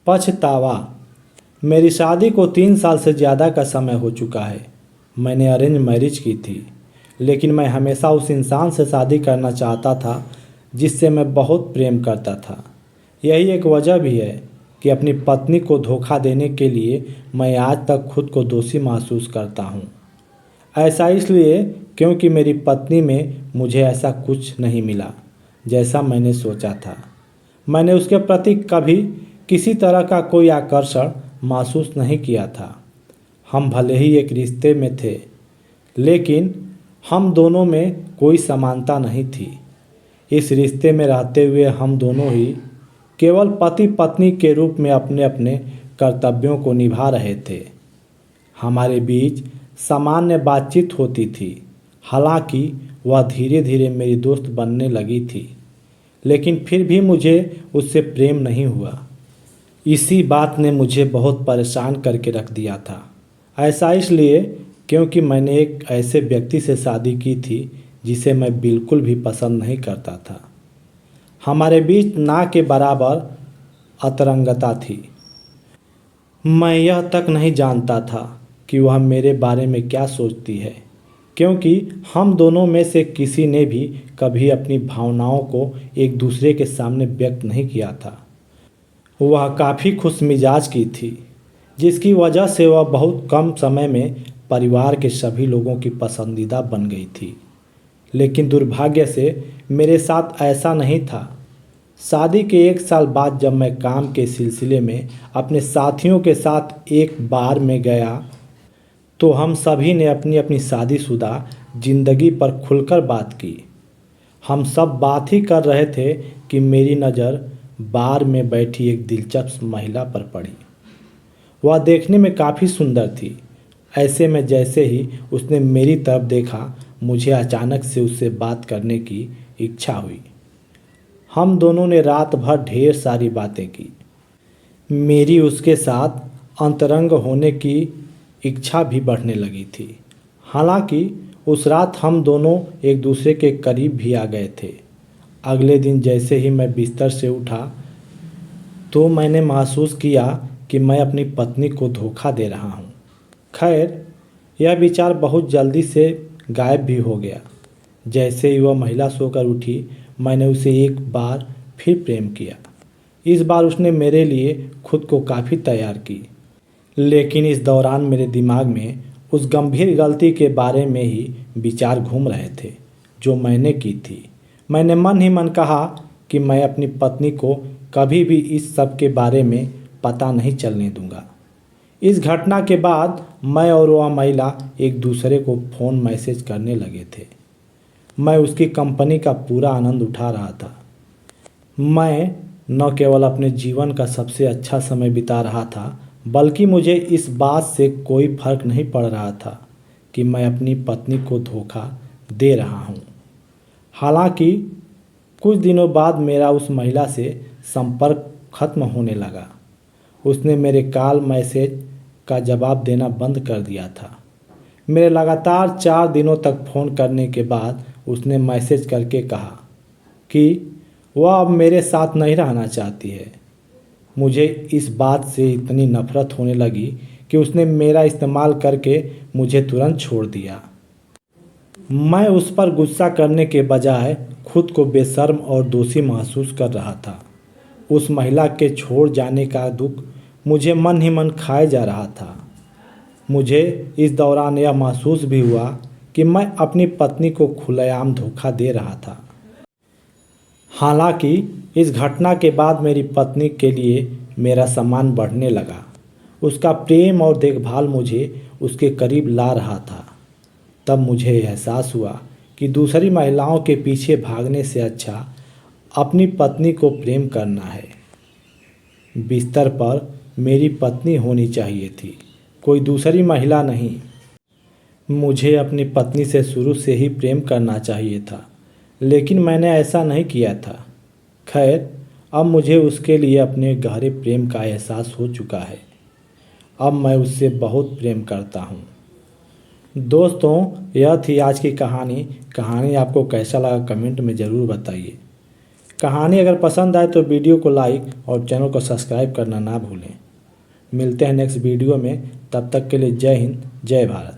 पछतावा। मेरी शादी को 3 साल से ज़्यादा का समय हो चुका है। मैंने अरेंज मैरिज की थी, लेकिन मैं हमेशा उस इंसान से शादी करना चाहता था जिससे मैं बहुत प्रेम करता था। यही एक वजह भी है कि अपनी पत्नी को धोखा देने के लिए मैं आज तक खुद को दोषी महसूस करता हूँ। ऐसा इसलिए क्योंकि मेरी पत्नी में मुझे ऐसा कुछ नहीं मिला जैसा मैंने सोचा था। मैंने उसके प्रति कभी किसी तरह का कोई आकर्षण महसूस नहीं किया था। हम भले ही एक रिश्ते में थे, लेकिन हम दोनों में कोई समानता नहीं थी। इस रिश्ते में रहते हुए हम दोनों ही केवल पति पत्नी के रूप में अपने अपने कर्तव्यों को निभा रहे थे। हमारे बीच सामान्य बातचीत होती थी, हालांकि वह धीरे धीरे मेरी दोस्त बनने लगी थी, लेकिन फिर भी मुझे उससे प्रेम नहीं हुआ। इसी बात ने मुझे बहुत परेशान करके रख दिया था। ऐसा इसलिए क्योंकि मैंने एक ऐसे व्यक्ति से शादी की थी जिसे मैं बिल्कुल भी पसंद नहीं करता था। हमारे बीच ना के बराबर अंतरंगता थी। मैं यह तक नहीं जानता था कि वह मेरे बारे में क्या सोचती है, क्योंकि हम दोनों में से किसी ने भी कभी अपनी भावनाओं को एक दूसरे के सामने व्यक्त नहीं किया था। वह काफ़ी खुशमिजाज की थी, जिसकी वजह से वह बहुत कम समय में परिवार के सभी लोगों की पसंदीदा बन गई थी। लेकिन दुर्भाग्य से मेरे साथ ऐसा नहीं था। शादी के 1 साल बाद जब मैं काम के सिलसिले में अपने साथियों के साथ एक बार में गया, तो हम सभी ने अपनी अपनी शादीशुदा जिंदगी पर खुलकर बात की। हम सब बात ही कर रहे थे कि मेरी नज़र बार में बैठी एक दिलचस्प महिला पर पड़ी। वह देखने में काफ़ी सुंदर थी। ऐसे में जैसे ही उसने मेरी तरफ देखा, मुझे अचानक से उससे बात करने की इच्छा हुई। हम दोनों ने रात भर ढेर सारी बातें की। मेरी उसके साथ अंतरंग होने की इच्छा भी बढ़ने लगी थी। हालांकि उस रात हम दोनों एक दूसरे के करीब भी आ गए थे। अगले दिन जैसे ही मैं बिस्तर से उठा, तो मैंने महसूस किया कि मैं अपनी पत्नी को धोखा दे रहा हूँ। खैर, यह विचार बहुत जल्दी से गायब भी हो गया। जैसे ही वह महिला सोकर उठी, मैंने उसे एक बार फिर प्रेम किया। इस बार उसने मेरे लिए खुद को काफ़ी तैयार की, लेकिन इस दौरान मेरे दिमाग में उस गंभीर गलती के बारे में ही विचार घूम रहे थे जो मैंने की थी। मैंने मन ही मन कहा कि मैं अपनी पत्नी को कभी भी इस सब के बारे में पता नहीं चलने दूंगा। इस घटना के बाद मैं और वह महिला एक दूसरे को फ़ोन मैसेज करने लगे थे। मैं उसकी कंपनी का पूरा आनंद उठा रहा था। मैं न केवल अपने जीवन का सबसे अच्छा समय बिता रहा था, बल्कि मुझे इस बात से कोई फर्क नहीं पड़ रहा था कि मैं अपनी पत्नी को धोखा दे रहा हूँ। हालांकि कुछ दिनों बाद मेरा उस महिला से संपर्क खत्म होने लगा। उसने मेरे कॉल मैसेज का जवाब देना बंद कर दिया था। मेरे लगातार 4 दिनों तक फ़ोन करने के बाद उसने मैसेज करके कहा कि वह अब मेरे साथ नहीं रहना चाहती है। मुझे इस बात से इतनी नफरत होने लगी कि उसने मेरा इस्तेमाल करके मुझे तुरंत छोड़ दिया। मैं उस पर गुस्सा करने के बजाय खुद को बेशर्म और दोषी महसूस कर रहा था। उस महिला के छोड़ जाने का दुख मुझे मन ही मन खाए जा रहा था। मुझे इस दौरान यह महसूस भी हुआ कि मैं अपनी पत्नी को खुलेआम धोखा दे रहा था। हालांकि इस घटना के बाद मेरी पत्नी के लिए मेरा सम्मान बढ़ने लगा। उसका प्रेम और देखभाल मुझे उसके करीब ला रहा था। तब मुझे एहसास हुआ कि दूसरी महिलाओं के पीछे भागने से अच्छा अपनी पत्नी को प्रेम करना है। बिस्तर पर मेरी पत्नी होनी चाहिए थी, कोई दूसरी महिला नहीं। मुझे अपनी पत्नी से शुरू से ही प्रेम करना चाहिए था, लेकिन मैंने ऐसा नहीं किया था। खैर, अब मुझे उसके लिए अपने गहरे प्रेम का एहसास हो चुका है। अब मैं उससे बहुत प्रेम करता हूँ। दोस्तों, यह थी आज की कहानी। कहानी आपको कैसा लगा कमेंट में ज़रूर बताइए। कहानी अगर पसंद आए तो वीडियो को लाइक और चैनल को सब्सक्राइब करना ना भूलें। मिलते हैं नेक्स्ट वीडियो में, तब तक के लिए जय हिंद, जय भारत।